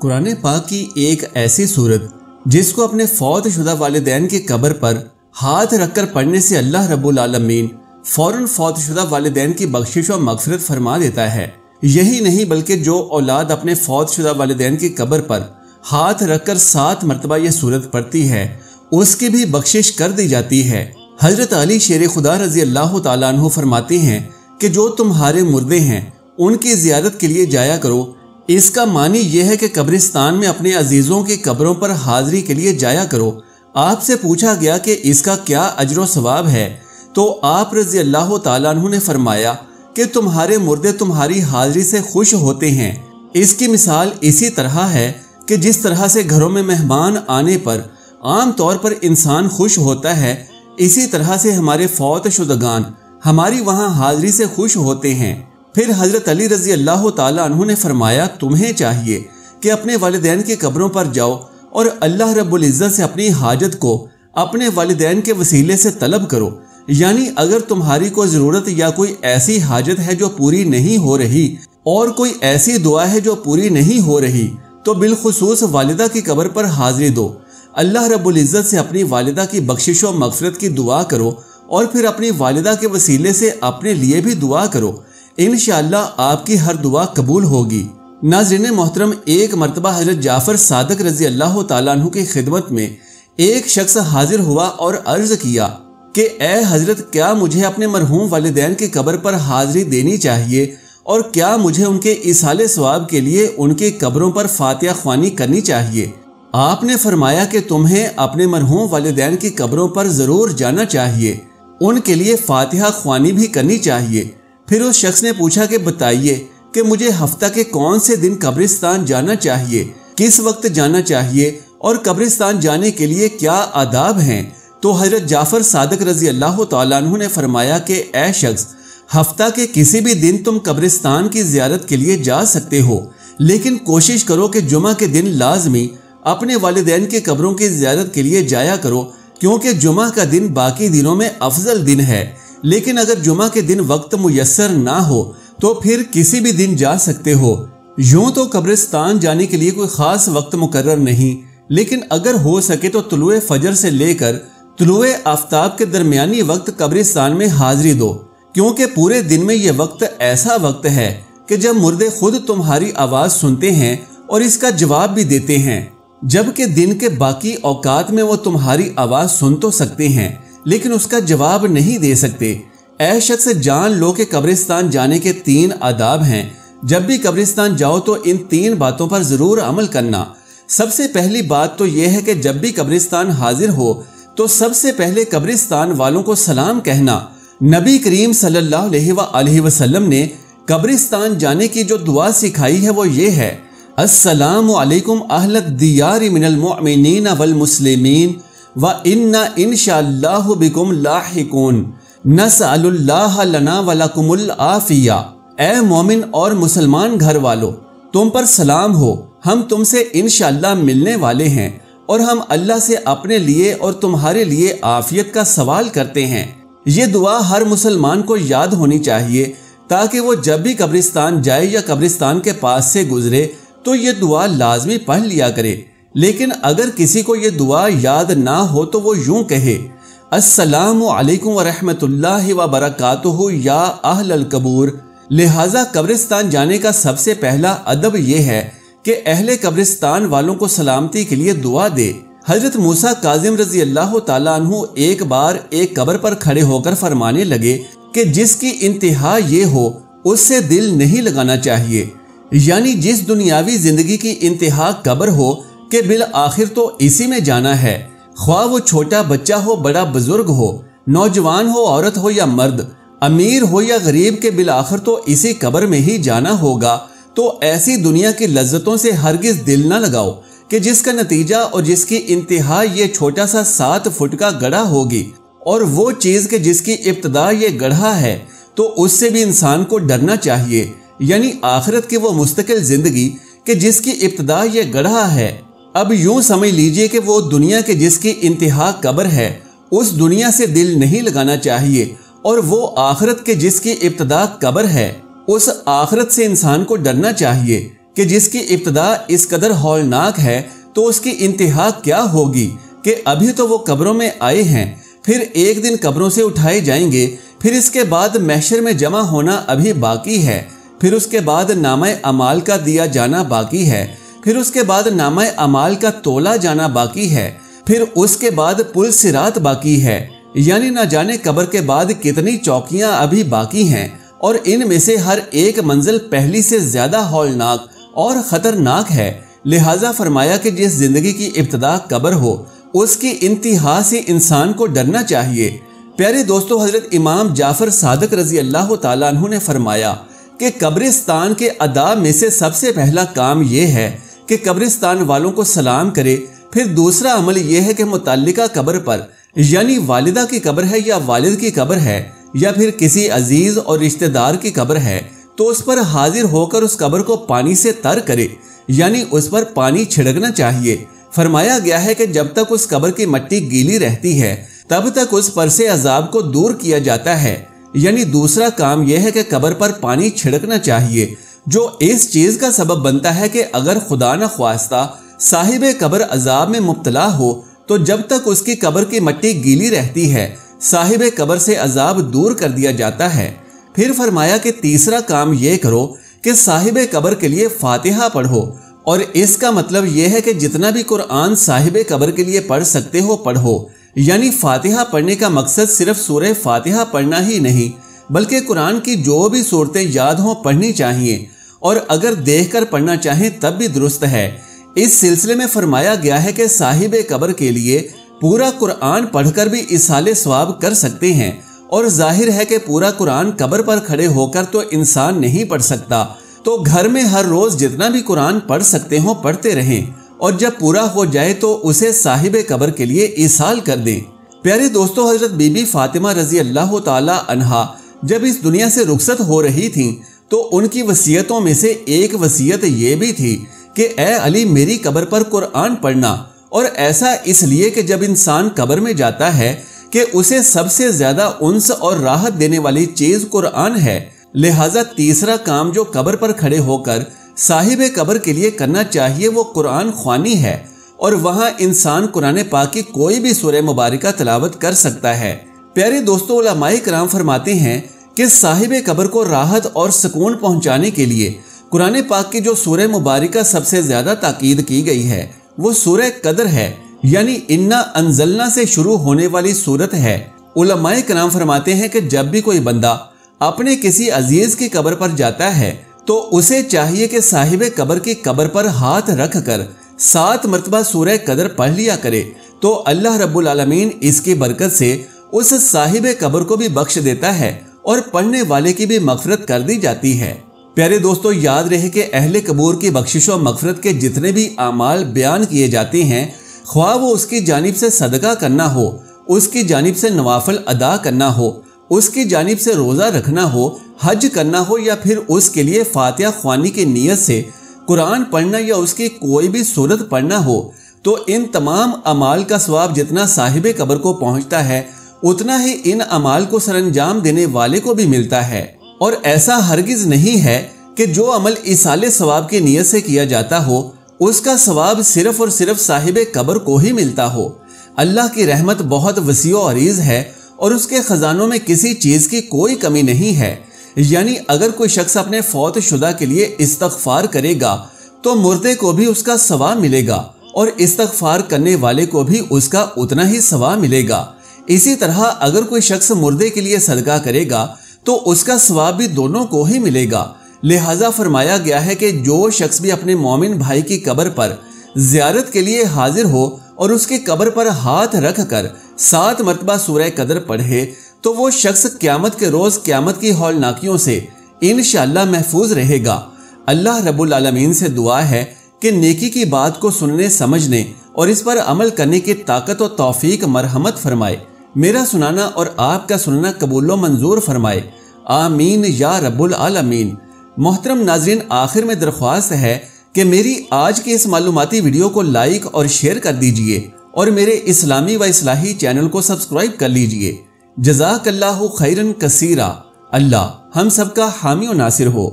قرآن پاک کی ایک ایسی صورت جس کو اپنے فوت شدہ والدین کی قبر پر ہاتھ رکھ کر پڑھنے سے اللہ رب العالمین فوراً فوت شدہ والدین کی بخشش و مغفرت فرما دیتا ہے۔ یہی نہیں بلکہ جو اولاد اپنے فوت شدہ والدین کی قبر پر ہاتھ رکھ کر 7 مرتبہ یہ صورت پڑھتی ہے اس کی بھی بخشش کر دی جاتی ہے۔ حضرت علی شیر خدا رضی اللہ تعالیٰ عنہ فرماتے ہیں کہ جو تمہارے مردے ہیں ان کی زیارت کے لیے جایا کرو۔ اس کا معنی یہ ہے کہ قبرستان میں اپنے عزیزوں کی قبروں پر حاضری کے لیے جایا کرو۔ آپ سے پوچھا گیا کہ اس کا کیا اجر و ثواب ہے، تو آپ رضی اللہ تعالیٰ عنہ نے فرمایا کہ تمہارے مردے تمہاری حاضری سے خوش ہوتے ہیں۔ اس کی مثال اسی طرح ہے کہ جس طرح سے گھروں میں مہمان آنے پر عام طور پر انسان خوش ہوتا ہے، اسی طرح سے ہمارے فوت شدگان ہماری وہاں حاضری سے خوش ہوتے ہیں۔ پھر حضرت علی رضی اللہ تعالیٰ عنہ نے فرمایا تمہیں چاہیے کہ اپنے والدین کی قبروں پر جاؤ اور اللہ رب العزت سے اپنی حاجت کو اپنے والدین کے وسیلے سے طلب کرو۔ یعنی اگر تمہاری کوئی ضرورت یا کوئی ایسی حاجت ہے جو پوری نہیں ہو رہی اور کوئی ایسی دعا ہے جو پوری نہیں ہو رہی تو بالخصوص والدہ کی قبر پر حاضری دو، اللہ رب العزت سے اپنی والدہ کی بخشش و مغفرت کی دعا کرو اور پھر اپنی والدہ کے وسیلے سے اپنے لیے بھی دعا کرو، انشاءاللہ آپ کی ہر دعا قبول ہوگی۔ ناظرین محترم، ایک مرتبہ حضرت جعفر صادق رضی اللہ تعالیٰ عنہ کی خدمت میں ایک شخص حاضر ہوا اور عرض کیا کہ اے حضرت، کیا مجھے اپنے مرحوم والدین کی قبر پر حاضری دینی چاہیے اور کیا مجھے ان کے ایصال ثواب کے لیے ان کی قبروں پر فاتحہ خوانی کرنی چاہیے؟ آپ نے فرمایا کہ تمہیں اپنے مرحوم والدین کی قبروں پر ضرور جانا چاہیے، ان کے لیے فاتحہ خوانی بھی کرنی چاہیے۔ پھر اس شخص نے پوچھا کہ بتائیے کہ مجھے ہفتہ کے کون سے دن قبرستان جانا چاہیے، کس وقت جانا چاہیے اور قبرستان جانے کے لیے کیا آداب ہیں؟ تو حضرت جعفر صادق رضی اللہ تعالیٰ عنہ نے فرمایا کہ اے شخص، ہفتہ کے کسی بھی دن تم قبرستان کی زیارت کے لیے جا سکتے ہو، لیکن کوشش کرو کہ جمعہ کے دن لازمی اپنے والدین کی قبروں کی زیارت کے لیے جایا کرو، کیونکہ جمعہ کا دن باقی دنوں میں افضل دن ہے۔ لیکن اگر جمعہ کے دن وقت میسر نہ ہو تو پھر کسی بھی دن جا سکتے ہو۔ یوں تو قبرستان جانے کے لیے کوئی خاص وقت مقرر نہیں، لیکن اگر ہو سکے تو طلوع فجر سے لے کر طلوع آفتاب کے درمیانی وقت قبرستان میں حاضری دو، کیونکہ پورے دن میں یہ وقت ایسا وقت ہے کہ جب مردے خود تمہاری آواز سنتے ہیں اور اس کا جواب بھی دیتے ہیں، جبکہ دن کے باقی اوقات میں وہ تمہاری آواز سن تو سکتے ہیں لیکن اس کا جواب نہیں دے سکتے۔ اے شخص، جان لو کہ قبرستان جانے کے 3 آداب ہیں۔ جب بھی قبرستان جاؤ تو ان 3 باتوں پر ضرور عمل کرنا۔ سب سے پہلی بات تو یہ ہے کہ جب بھی قبرستان حاضر ہو تو سب سے پہلے قبرستان والوں کو سلام کہنا۔ نبی کریم صلی اللہ علیہ وآلہ وسلم نے قبرستان جانے کی جو دعا سکھائی ہے وہ یہ ہے: السلام علیکم اہل الدیار من المؤمنین والمسلمین وَإِنَّا إِنشَاءَ اللَّهُ بِكُمْ لَاحِقُونَ نَسْأَلُ اللَّهَ لَنَا وَلَكُمُ الْعَافِيَةَ۔ اے مومن اور مسلمان گھر والو، تم پر سلام ہو، ہم تم سے انشاءاللہ ملنے والے ہیں اور ہم اللہ سے اپنے لیے اور تمہارے لیے عافیت کا سوال کرتے ہیں۔ یہ دعا ہر مسلمان کو یاد ہونی چاہیے تاکہ وہ جب بھی قبرستان جائے یا قبرستان کے پاس سے گزرے تو یہ دعا لازمی پڑھ لیا کرے۔ لیکن اگر کسی کو یہ دعا یاد نہ ہو تو وہ یوں کہے: السلام علیکم ورحمۃ اللہ وبرکاتہ یا اہل القبور۔ لہٰذا قبرستان جانے کا سب سے پہلا ادب یہ ہے کہ اہل قبرستان والوں کو سلامتی کے لیے دعا دے۔ حضرت موسیٰ کاظم رضی اللہ تعالیٰ عنہ ایک بار ایک قبر پر کھڑے ہو کر فرمانے لگے کہ جس کی انتہا یہ ہو اس سے دل نہیں لگانا چاہیے، یعنی جس دنیاوی زندگی کی انتہا قبر ہو کہ بالآخر تو اسی میں جانا ہے، خواہ وہ چھوٹا بچہ ہو، بڑا بزرگ ہو، نوجوان ہو، عورت ہو یا مرد، امیر ہو یا غریب، کے بالآخر تو اسی قبر میں ہی جانا ہوگا۔ تو ایسی دنیا کی لذتوں سے ہرگز دل نہ لگاؤ کہ جس کا نتیجہ اور جس کی انتہا یہ چھوٹا سا 7 فٹ کا گڑھا ہوگی، اور وہ چیز کہ جس کی ابتدا یہ گڑھا ہے تو اس سے بھی انسان کو ڈرنا چاہیے، یعنی آخرت کی وہ مستقل زندگی کہ جس کی ابتدا یہ گڑھا ہے۔ اب یوں سمجھ لیجئے کہ وہ دنیا کے جس کی انتہا قبر ہے اس دنیا سے دل نہیں لگانا چاہیے، اور وہ آخرت کے جس کی ابتدا قبر ہے اس آخرت سے انسان کو ڈرنا چاہیے، کہ جس کی ابتدا اس قدر ہولناک ہے تو اس کی انتہا کیا ہوگی کہ ابھی تو وہ قبروں میں آئے ہیں، پھر ایک دن قبروں سے اٹھائے جائیں گے، پھر اس کے بعد محشر میں جمع ہونا ابھی باقی ہے، پھر اس کے بعد نامہ اعمال کا دیا جانا باقی ہے، پھر اس کے بعد نامہ اعمال کا تولا جانا باقی ہے، پھر اس کے بعد پل صراط باقی ہے، یعنی نہ جانے قبر کے بعد کتنی چوکیاں ابھی باقی ہیں، اور ان میں سے ہر ایک منزل پہلی سے زیادہ ہولناک اور خطرناک ہے۔ لہٰذا فرمایا کہ جس زندگی کی ابتدا قبر ہو اس کی انتہا سے انسان کو ڈرنا چاہیے۔ پیارے دوستو، حضرت امام جعفر صادق رضی اللہ تعالیٰ عنہ نے فرمایا کہ قبرستان کے آداب میں سے سب سے پہلا کام یہ ہے کہ قبرستان والوں کو سلام کرے، پھر دوسرا عمل یہ ہے کہ متعلقہ قبر پر، یعنی والدہ کی قبر ہے یا والد کی قبر ہے یا پھر کسی عزیز اور رشتہ دار کی قبر ہے، تو اس پر حاضر ہو کر اس قبر کو پانی سے تر کرے، یعنی اس پر پانی چھڑکنا چاہیے۔ فرمایا گیا ہے کہ جب تک اس قبر کی مٹی گیلی رہتی ہے تب تک اس پر سے عذاب کو دور کیا جاتا ہے، یعنی دوسرا کام یہ ہے کہ قبر پر پانی چھڑکنا چاہیے، جو اس چیز کا سبب بنتا ہے کہ اگر خدا نہ خواستہ صاحب قبر عذاب میں مبتلا ہو تو جب تک اس کی قبر کی مٹی گیلی رہتی ہے صاحب قبر سے عذاب دور کر دیا جاتا ہے۔ پھر فرمایا کہ تیسرا کام یہ کرو کہ صاحب قبر کے لیے فاتحہ پڑھو، اور اس کا مطلب یہ ہے کہ جتنا بھی قرآن صاحب قبر کے لیے پڑھ سکتے ہو پڑھو، یعنی فاتحہ پڑھنے کا مقصد صرف سورہ فاتحہ پڑھنا ہی نہیں بلکہ قرآن کی جو بھی صورتیں یاد ہوں پڑھنی چاہیے، اور اگر دیکھ کر پڑھنا چاہیں تب بھی درست ہے۔ اس سلسلے میں فرمایا گیا ہے کہ صاحب قبر کے لیے پورا قرآن پڑھ کر بھی ایصال ثواب کر سکتے ہیں، اور ظاہر ہے کہ پورا قرآن قبر پر کھڑے ہو کر تو انسان نہیں پڑھ سکتا، تو گھر میں ہر روز جتنا بھی قرآن پڑھ سکتے ہوں پڑھتے رہیں، اور جب پورا ہو جائے تو اسے صاحب قبر کے لیے ایصال کر دیں۔ پیارے دوستو، حضرت بی بی فاطمہ رضی اللہ تعالی عنہا جب اس دنیا سے رخصت ہو رہی تھیں تو ان کی وصیتوں میں سے ایک وصیت یہ بھی تھی کہ اے علی میری قبر پر قرآن پڑھنا، اور ایسا اس لیے کہ جب انسان قبر میں جاتا ہے کہ اسے سب سے زیادہ انس اور راحت دینے والی چیز قرآن ہے، لہٰذا تیسرا کام جو قبر پر کھڑے ہو کر صاحب قبر کے لیے کرنا چاہیے وہ قرآن خوانی ہے، اور وہاں انسان قرآن پاک کی کوئی بھی سورہ مبارکہ تلاوت کر سکتا ہے۔ پیارے دوستو، علماء کرام فرماتے ہیں کہ صاحب قبر کو راحت اور سکون پہنچانے کے لیے قرآن پاک کی جو سورہ مبارکہ سب سے زیادہ تاکید کی گئی ہے وہ سورہ قدر ہے، یعنی انا انزلنا سے شروع ہونے والی سورت ہے۔ علماء کرام فرماتے ہیں کہ جب بھی کوئی بندہ اپنے کسی عزیز کی قبر پر جاتا ہے تو اسے چاہیے کہ صاحب قبر کی قبر پر ہاتھ رکھ کر 7 مرتبہ سورہ قدر پڑھ لیا کرے، تو اللہ رب العالمین اس کی برکت سے اس صاحب قبر کو بھی بخش دیتا ہے اور پڑھنے والے کی بھی مغفرت کر دی جاتی ہے۔ پیارے دوستو، یاد رہے کہ اہل قبور کی بخشش و مغفرت کے جتنے بھی اعمال بیان کیے جاتے ہیں، خواہ وہ اس کی جانب سے صدقہ کرنا ہو، اس کی جانب سے نوافل ادا کرنا ہو، اس کی جانب سے روزہ رکھنا ہو، حج کرنا ہو، یا پھر اس کے لیے فاتحہ خوانی کی نیت سے قرآن پڑھنا یا اس کی کوئی بھی سورت پڑھنا ہو، تو ان تمام اعمال کا ثواب جتنا صاحب قبر کو پہنچتا ہے اتنا ہی ان اعمال کو سر انجام دینے والے کو بھی ملتا ہے۔ اور ایسا ہرگز نہیں ہے کہ جو عمل ایصال ثواب کی نیت سے کیا جاتا ہو اس کا ثواب صرف اور صرف صاحب قبر کو ہی ملتا ہو۔ اللہ کی رحمت بہت وسیع و عریض ہے اور اس کے خزانوں میں کسی چیز کی کوئی کمی نہیں ہے، یعنی اگر کوئی شخص اپنے فوت شدہ کے لیے استغفار کرے گا تو مردے کو بھی اس کا ثواب ملے گا اور استغفار کرنے والے کو بھی اس کا اتنا ہی ثواب ملے گا۔ اسی طرح اگر کوئی شخص مردے کے لیے صدقہ کرے گا تو اس کا ثواب بھی دونوں کو ہی ملے گا۔ لہٰذا فرمایا گیا ہے کہ جو شخص بھی اپنے مومن بھائی کی قبر پر زیارت کے لیے حاضر ہو اور اس کی قبر پر ہاتھ رکھ کر 7 مرتبہ سورہ قدر پڑھے تو وہ شخص قیامت کے روز قیامت کی ہولناکیوں سے انشاءاللہ محفوظ رہے گا۔ اللہ رب العالمین سے دعا ہے کہ نیکی کی بات کو سننے سمجھنے اور اس پر عمل کرنے کی طاقت و توفیق مرحمت فرمائے، میرا سنانا اور آپ کا سننا قبول و منظور فرمائے، آمین یا رب العالمین۔ محترم ناظرین، آخر میں درخواست ہے کہ میری آج کی اس معلوماتی ویڈیو کو لائک اور شیئر کر دیجئے اور میرے اسلامی و اصلاحی چینل کو سبسکرائب کر لیجئے۔ جزاک اللہ خیرن کثیرا۔ اللہ ہم سب کا حامی و ناصر ہو۔